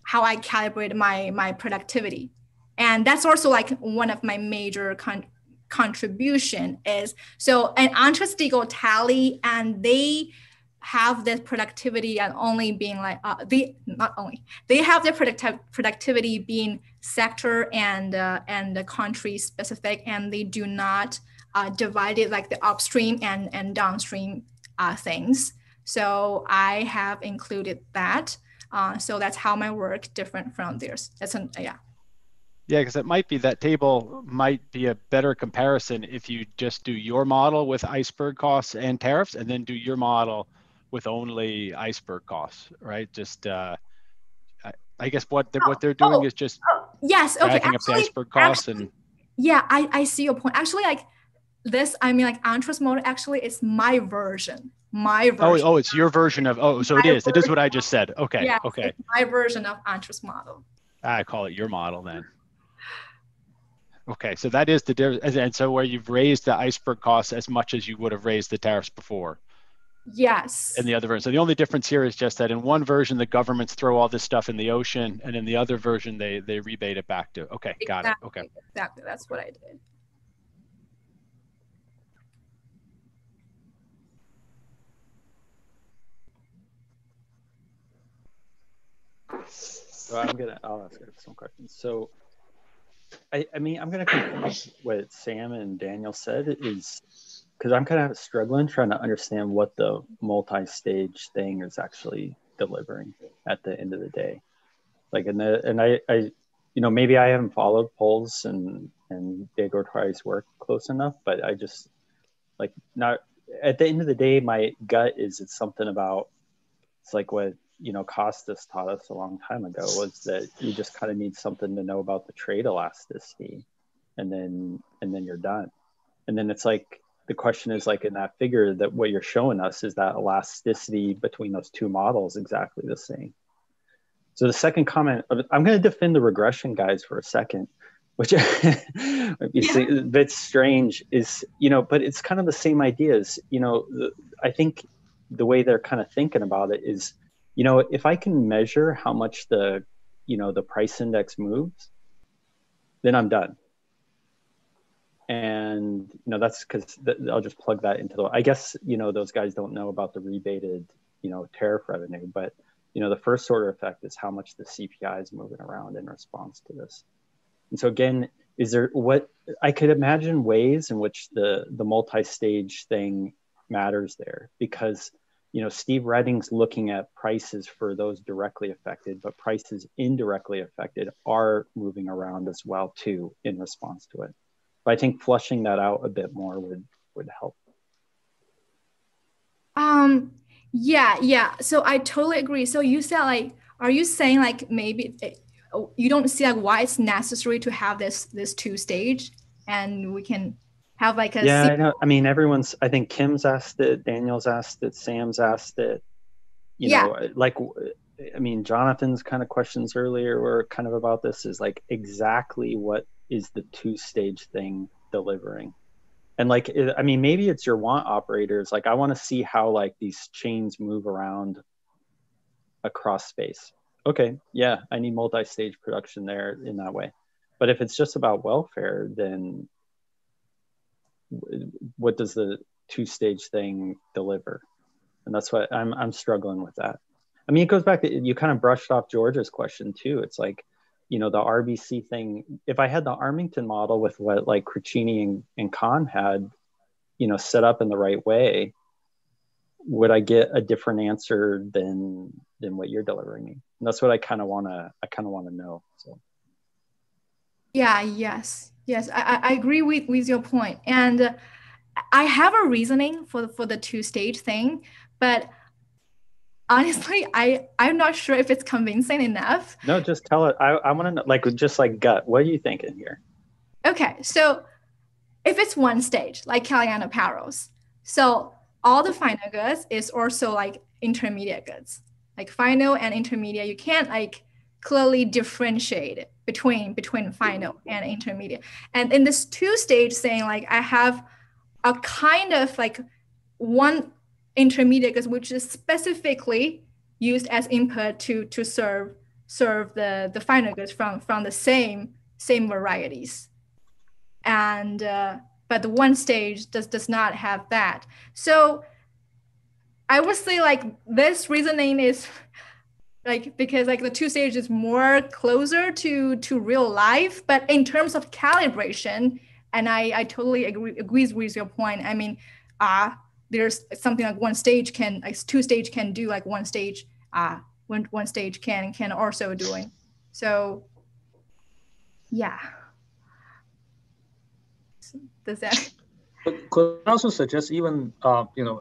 how I calibrate my productivity. And that's also like one of my major contribution is, so an Analytical tally, and they have this productivity and only being like, they have their productivity being sector and the country specific, and they do not divide it like the upstream and downstream things. So I have included that. So that's how my work different from theirs. Yeah, because it might be that table might be a better comparison if you just do your model with iceberg costs and tariffs, and then do your model with only iceberg costs, right? Just I guess what they're doing is just yes, okay, backing up the iceberg costs. And yeah, I see your point. Actually, like this, I mean, like Antros model actually is my version. Oh, it's your version of, so it is what I just said. Okay, yeah, okay. It's my version of Antros model. I call it your model then. Okay, so that is the difference. And so where you've raised the iceberg costs as much as you would have raised the tariffs before. Yes. In the other version. So the only difference here is just that in one version, the governments throw all this stuff in the ocean, and in the other version, they rebate it back to, okay, got it, okay. Exactly, that's what I did. So I'll ask some questions. So I mean, I'm going to confirm what Sam and Daniel said is, because I'm kind of struggling trying to understand what the multi-stage thing is actually delivering at the end of the day. Like, and I maybe I haven't followed Polls and Degortai's work close enough, but I just like not at the end of the day, my gut is it's something about, it's like what Costas taught us a long time ago, was that you just kind of need something to know about the trade elasticity, and then you're done. And then it's like the question is, like, in that figure that what you're showing us, is that elasticity between those two models exactly the same? So the second comment, I'm going to defend the regression guys for a second, which might be a bit strange, is but it's kind of the same ideas. I think the way they're kind of thinking about it is, if I can measure how much the price index moves, then I'm done. And, that's because I'll just plug that into I guess, those guys don't know about the rebated, tariff revenue, but, the first order effect is how much the CPI is moving around in response to this. And so again, I could imagine ways in which the multi-stage thing matters there, because Steve Redding's looking at prices for those directly affected, but prices indirectly affected are moving around as well too in response to it. But I think flushing that out a bit more would help. Yeah. So I totally agree. So you said, like, are you saying like maybe you don't see like why it's necessary to have this two stage, and we can have like a I know. I mean, I think Kim's asked it, Daniel's asked it, Sam's asked it. I mean, Jonathan's kind of questions earlier were kind of about this, is like exactly what is the two-stage thing delivering? And like, I mean, maybe it's your want operators. Like, I want to see how like these chains move around across space. Okay, yeah, I need multi-stage production there in that way. But if it's just about welfare, then what does the two-stage thing deliver? And that's what I'm struggling with that. I mean, it goes back to, you kind of brushed off George's question too. It's like, the RBC thing, if I had the Armington model with what like Crucini and Kahn had, set up in the right way, would I get a different answer than what you're delivering me? And that's what I kind of want to know. So. Yeah. Yes. Yes, I agree with your point. And I have a reasoning for the two-stage thing, but honestly, I'm not sure if it's convincing enough. No, just tell it. I want to know, like, just like gut. What are you thinking here? Okay, so if it's one stage, like Caliano Paros, so all the final goods is also like intermediate goods. Like final and intermediate, you can't like clearly differentiate between final and intermediate. And in this two-stage thing, like I have a kind of like one intermediate goods which is specifically used as input to serve the final goods from the same varieties. And but the one stage does not have that. So I would say like this reasoning is like because like the two stage is more closer to real life, but in terms of calibration, and I totally agrees with your point. I mean, there's something like one stage can like two stage can do like one stage one stage can also doing. So yeah. Does that? But could I also suggest even,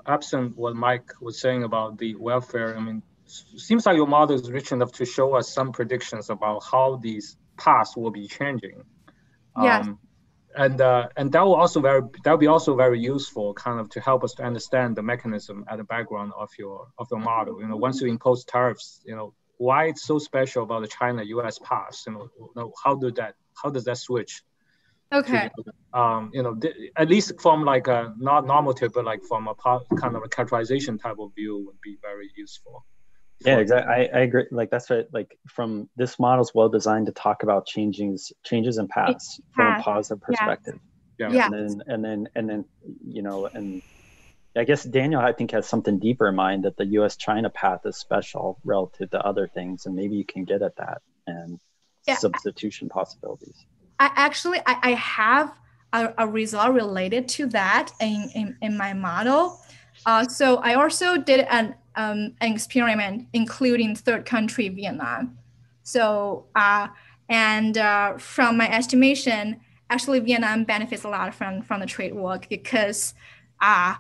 absent what Mike was saying about the welfare, I mean, seems like your model is rich enough to show us some predictions about how these paths will be changing. Yes. And that will be also very useful kind of to help us to understand the mechanism at the background of your model. Once you impose tariffs, why it's so special about the China-US paths, how does that switch? Okay. At least from like a not normative, but like from a kind of a characterization type of view would be very useful. Yeah, exactly. I agree. Like that's right. Like from this model is well designed to talk about changes in paths from a positive perspective. Yeah. And then and I guess Daniel I think has something deeper in mind that the U.S.-China path is special relative to other things, and maybe you can get at that and substitution possibilities. I have a result related to that in my model. So I also did an experiment including third country Vietnam. So from my estimation, actually Vietnam benefits a lot from the trade war because the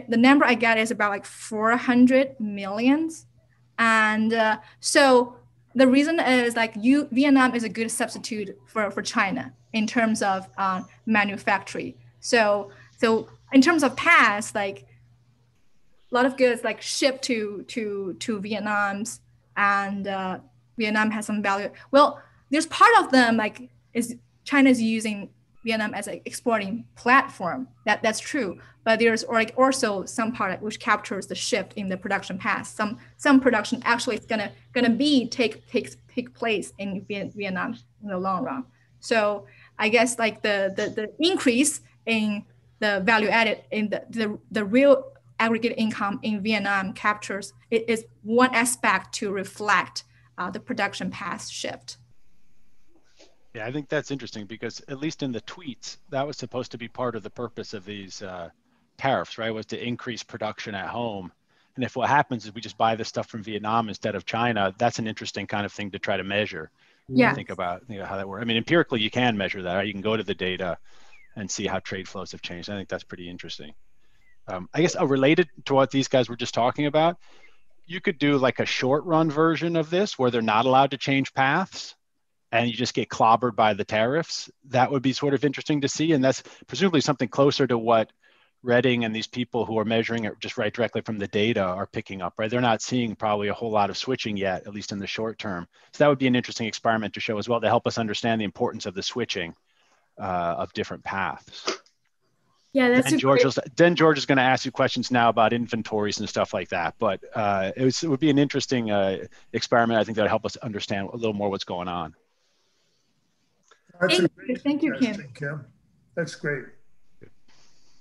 number I got is about like 400 millions, and so the reason is like Vietnam is a good substitute for China in terms of manufacturing. So in terms of paths, like a lot of goods like shipped to Vietnam's, and Vietnam has some value. Well, there's part of them like is China's using Vietnam as an exporting platform. That's true, but there's also some part which captures the shift in the production path. Some production actually is gonna take place in Vietnam in the long run. So I guess like the increase in the value added in the real aggregate income in Vietnam captures it is one aspect to reflect the production path shift. Yeah, I think that's interesting because at least in the tweets, that was supposed to be part of the purpose of these tariffs, right? Was to increase production at home. And if what happens is we just buy this stuff from Vietnam instead of China, that's an interesting kind of thing to try to measure. Yeah. Think about how that works. I mean, empirically, you can measure that, right? You can go to the data and see how trade flows have changed. I think that's pretty interesting. I guess related to what these guys were just talking about, you could do like a short run version of this where they're not allowed to change paths and you just get clobbered by the tariffs. That would be sort of interesting to see. And that's presumably something closer to what Redding and these people who are measuring it just right directly from the data are picking up, right? They're not seeing probably a whole lot of switching yet, at least in the short term. So that would be an interesting experiment to show as well to help us understand the importance of the switching of different paths. Yeah, that's George is going to ask you questions now about inventories and stuff like that. But it would be an interesting experiment. I think that would help us understand a little more what's going on. Thank you, Kim. That's great.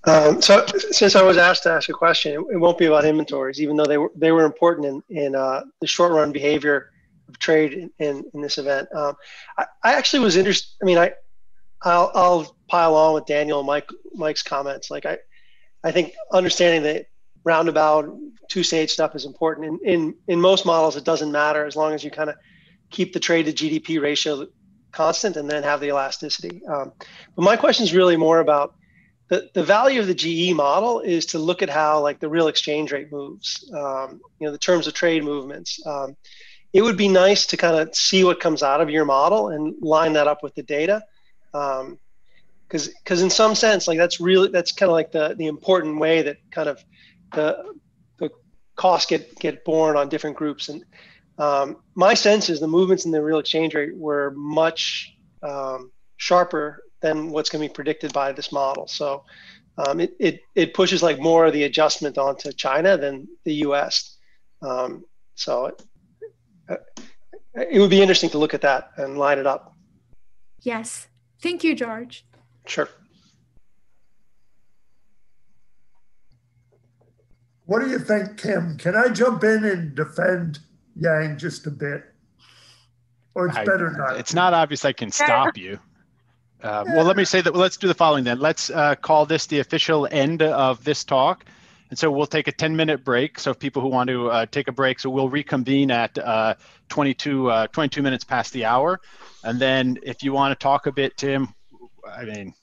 So since I was asked to ask a question, it won't be about inventories, even though they were important in the short run behavior of trade in this event. I actually was interested. I mean, I'll pile on with Daniel and Mike's comments. Like I think understanding the roundabout two-stage stuff is important. In most models, it doesn't matter as long as you kind of keep the trade to GDP ratio constant and then have the elasticity. But my question is really more about the value of the GE model is to look at how like the real exchange rate moves, the terms of trade movements. It would be nice to kind of see what comes out of your model and line that up with the data. Because in some sense, like that's kind of like the important way that kind of the costs get borne on different groups. And my sense is the movements in the real exchange rate were much sharper than what's going to be predicted by this model. So it pushes like more of the adjustment onto China than the U.S. So it would be interesting to look at that and line it up. Yes. Thank you, George. Sure. What do you think, Kim? Can I jump in and defend Yang just a bit? Or it's better not? It's not obvious I can stop you. Well, let me say that. Let's do the following then. Let's call this the official end of this talk. And so we'll take a 10-minute break. So if people who want to take a break, so we'll reconvene at 22 minutes past the hour. And then if you want to talk a bit, Tim, I mean,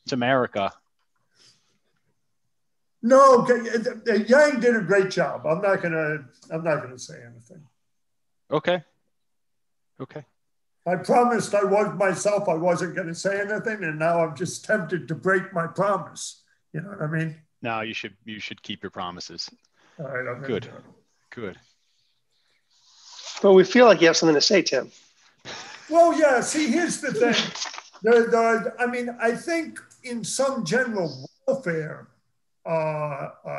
it's America. No, Yang did a great job. I'm not gonna say anything. Okay. I promised I wasn't gonna say anything, and now I'm just tempted to break my promise. You know what I mean? No, you should keep your promises. All right, I'm good. But we feel like you have something to say, Tim. Well, yeah. See, here's the thing. I mean, I think in some general welfare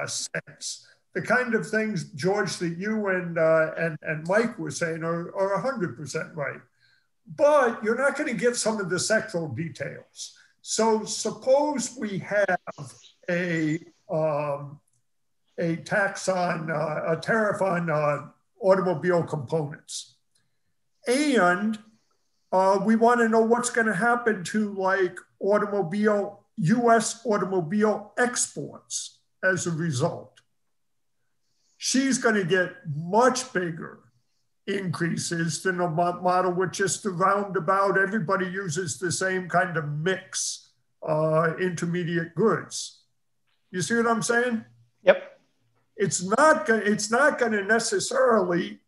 sense, the kind of things, George, that you and Mike were saying are 100% right. But you're not going to get some of the sectoral details. So suppose we have a tariff on automobile components, and we want to know what's going to happen to like U.S. automobile exports as a result. She's going to get much bigger increases than a model with just a roundabout, everybody uses the same kind of mix intermediate goods. You see what I'm saying? Yep. It's not going to necessarily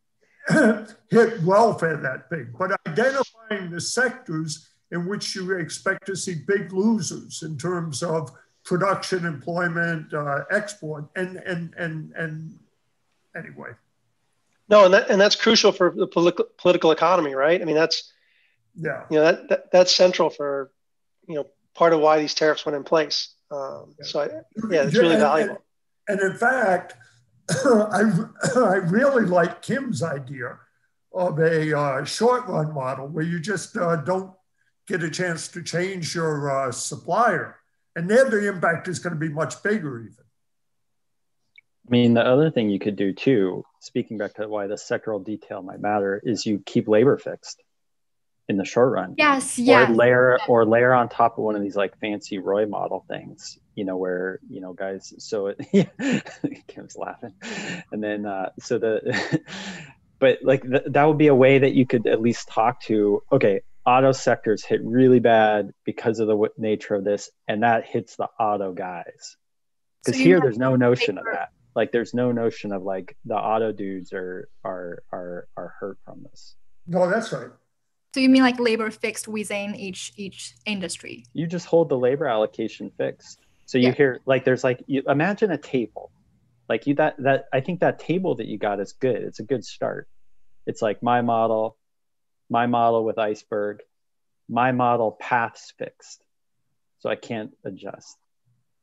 hit welfare that big, but identifying the sectors in which you expect to see big losers in terms of production, employment, export, and anyway. No, and that's crucial for the political economy, right? I mean, that's that's central for part of why these tariffs went in place. So it's really valuable. And in fact, I really like Kim's idea of a short run model where you just don't get a chance to change your supplier, and then the impact is going to be much bigger even. I mean, the other thing you could do too, speaking back to why the sectoral detail might matter, is you keep labor fixed in the short run. Yes. Or layer on top of one of these like fancy Roy model things, where, guys, so Kim's laughing. And then, but like that would be a way that you could at least talk to, okay, auto sectors hit really bad because of the nature of this, and that hits the auto guys. Because here there's no notion of that. Like there's no notion of like the auto dudes are hurt from this. No, that's right. So you mean like labor fixed within each industry? You just hold the labor allocation fixed. So you hear like there's like you imagine a table. Like that I think that table that you got is good. It's a good start. It's like my model with iceberg, my model paths fixed. So I can't adjust.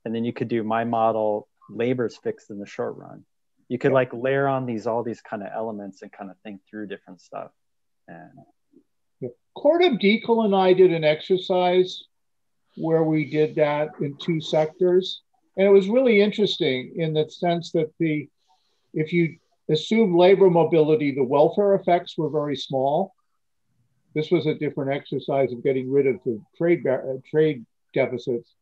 And then you could do my model labor's fixed in the short run. You could like layer on all these kind of elements and kind of think through different stuff. And Cordub Deacle and I did an exercise where we did that in two sectors. And it was really interesting in the sense that if you assume labor mobility, the welfare effects were very small. This was a different exercise of getting rid of the trade deficits.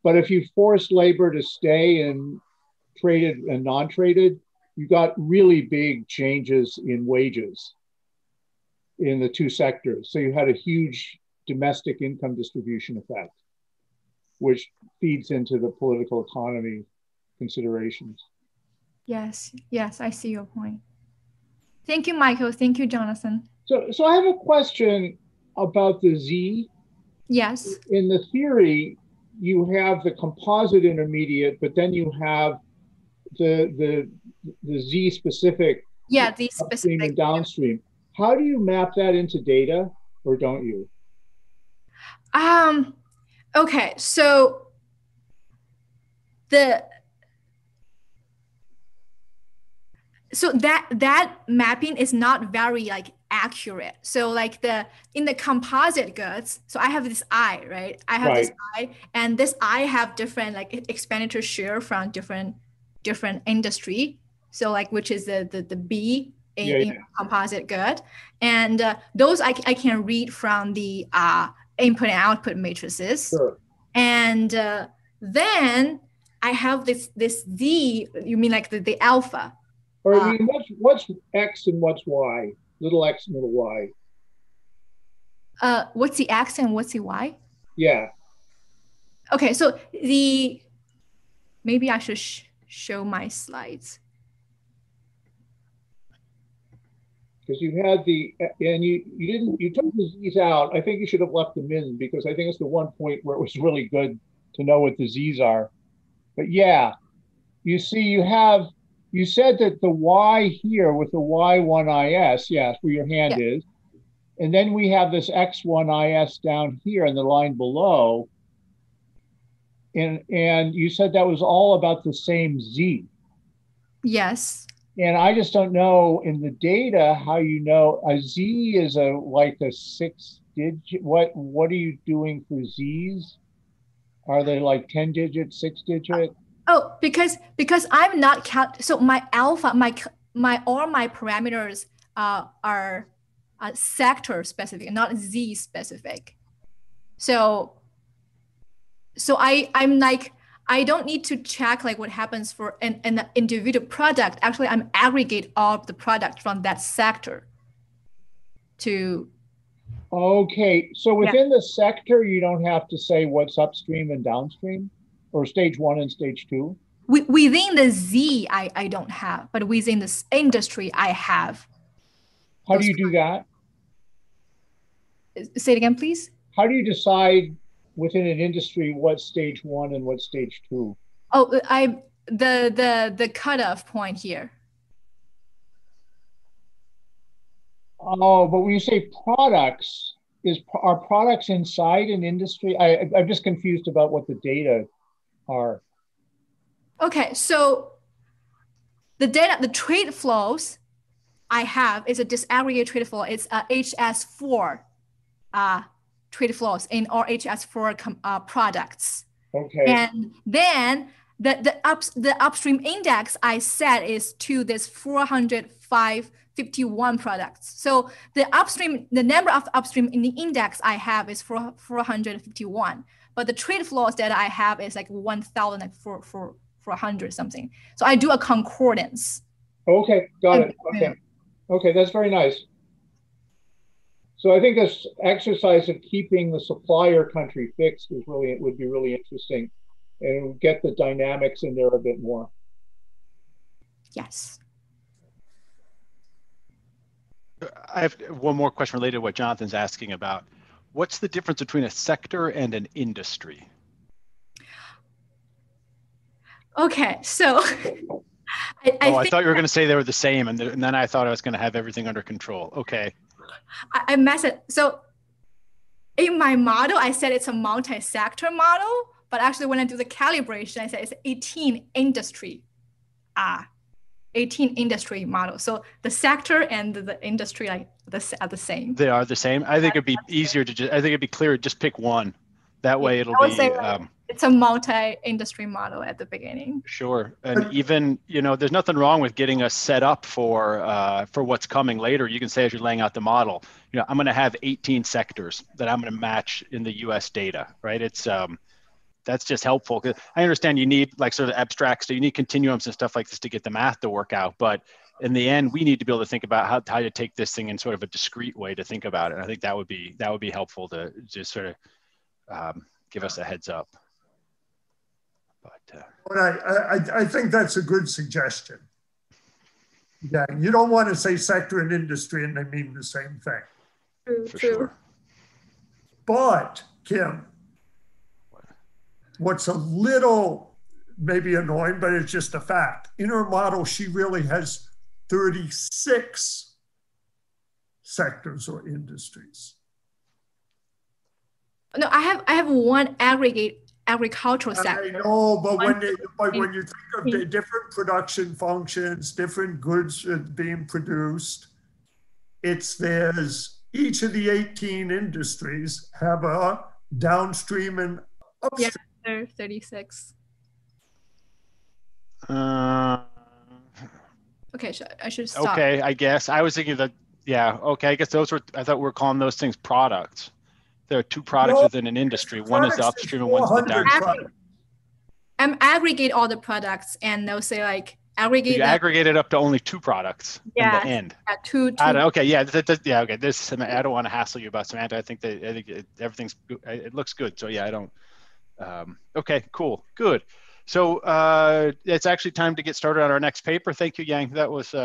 But if you forced labor to stay in traded and non-traded, you got really big changes in wages in the two sectors. So you had a huge domestic income distribution effect, which feeds into the political economy considerations. Yes, yes, I see your point. Thank you, Michael. Thank you, Jonathan. So I have a question about the Z. Yes. In the theory, you have the composite intermediate, but then you have the Z specific. Yeah, the upstream specific and downstream. How do you map that into data, or don't you? Okay, so that mapping is not very like accurate. So like in the composite goods, so I have this I, right? I have this I, and this I have different like expenditure share from different industry. So like which is the B in composite good, and those I can read from the input and output matrices. Sure. And then I have this Z. You mean like the alpha? Or I mean, what's X and what's Y? Little X and little Y. What's the X and what's the Y? Yeah. Okay, so maybe I should show my slides. Because you had you took the Z's out. I think you should have left them in, because I think it's the one point where it was really good to know what the Z's are. But yeah, you see, you said that the Y here with the Y1IS, yes, where your hand is. And then we have this X1IS down here in the line below. And you said that was all about the same Z. Yes. And I just don't know in the data how you know a Z is like a 6-digit. What are you doing for Z's? Are they like 10-digit, 6-digit? Oh, because I'm not so my alpha, all my parameters are sector specific, not Z specific. So I'm like, I don't need to check like what happens for an individual product. Actually, I'm aggregate all of the product from that sector to. Okay, so within the sector, you don't have to say what's upstream and downstream, or stage 1 and stage 2? Within the Z, I don't have, but within this industry, I have. How do you do that? Say it again, please. How do you decide within an industry what stage 1 and what stage 2? Oh, the cutoff point here. Oh, but when you say products, are products inside an industry? I'm just confused about what the data are. Okay, so the data, the trade flows I have is a disaggregated trade flow. It's a HS4 trade flows in all HS4 products. Okay. And then the upstream index I set is to this 451 products. So the number of upstream in the index I have is 451, but the trade flows that I have is like 1,000, like 400 something. So I do a concordance. Okay, got it. Okay, that's very nice. So I think this exercise of keeping the supplier country fixed would be really interesting, and get the dynamics in there a bit more. Yes. I have one more question related to what Jonathan's asking about. What's the difference between a sector and an industry? Okay, so I thought you were going to say they were the same, and then I thought I was going to have everything under control. Okay. I messed it. So in my model, I said it's a multi-sector model, but actually when I do the calibration, I said it's 18 industry model. So the sector and the industry are the same. They are the same. I think it'd be easier to I think it'd be clearer to just pick one. That way it'll be. It's a multi-industry model at the beginning. Sure, and even there's nothing wrong with getting us set up for what's coming later. You can say as you're laying out the model, I'm going to have 18 sectors that I'm going to match in the U.S. data, right? It's that's just helpful, because I understand you need like sort of abstracts, so you need continuums and stuff like this to get the math to work out. But in the end, we need to be able to think about how to take this thing in sort of a discrete way to think about it. And I think that would be helpful to just sort of give us a heads up. But I think that's a good suggestion. Yeah, you don't want to say sector and industry and they mean the same thing. True, For true. sure. But Kim, what's a little maybe annoying, but it's just a fact. In her model, she really has 36 sectors or industries. No, I have one agricultural sector. I know, but when you think of the different production functions, different goods being produced, there's each of the 18 industries have a downstream and upstream. Yeah, there are 36. Okay, I should stop. Okay, I guess I was thinking that. Yeah. Okay, I guess I thought we were calling those things products. There are two products within an industry. One is the upstream and one's the downstream. Aggregate all the products, and they'll say like aggregate. You aggregate it up to only two products in the end. Yeah, two. Okay, yeah, yeah, okay. I don't want to hassle you about semantics. I think everything's. It looks good. So yeah, I don't. Okay, cool, good. So it's actually time to get started on our next paper. Thank you, Yang. That was